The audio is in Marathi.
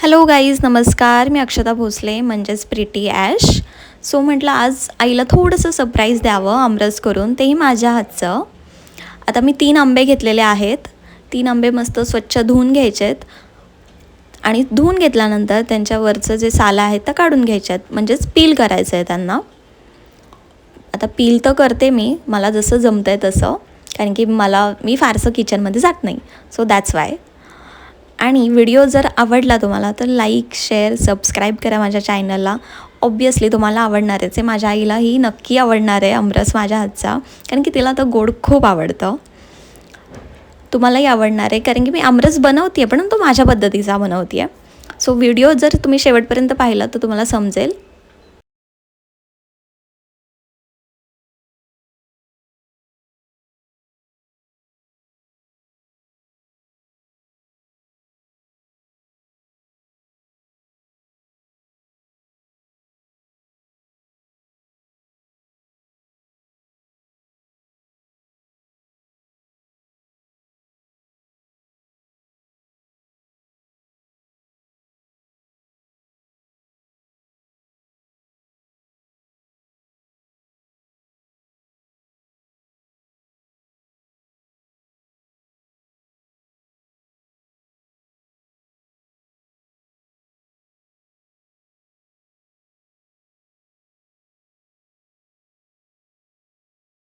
हॅलो गाईज, नमस्कार. मी अक्षता भोसले म्हणजेच प्रिटी ॲश. सो म्हटलं आज आईला थोडंसं सरप्राईज द्यावं आमरस करून, तेही माझ्या हातचं. आता मी 3 आंबे घेतलेले आहेत. 3 आंबे मस्त स्वच्छ धुवून घ्यायचे आहेत आणि धुवून घेतल्यानंतर त्यांच्यावरचं जे सालं आहेत तर काढून घ्यायचे आहेत, म्हणजेच पील करायचं आहे त्यांना. आता पील तर करते मला जसं जमतं आहे तसं, कारण की मी फारसं किचनमध्ये जात नाही. So that's why. आणि व्हिडिओ जर आवडला तुम्हाला तर लाईक, शेअर, सबस्क्राईब करा माझ्या चॅनलला. ऑब्वियसली तुम्हाला आवडणारच आहे. माझ्या आईलाही नक्की आवडणार आहे आमरस माझ्या हातचा, कारण की तिला तर गोड खूप आवडतं. तुम्हालाही आवडणार आहे, कारण की मी आमरस बनवते आहे, पण तो माझ्या पद्धतीचा बनवते आहे. सो व्हिडिओ जर तुम्ही शेवटपर्यंत पाहिला तर तुम्हाला समजेल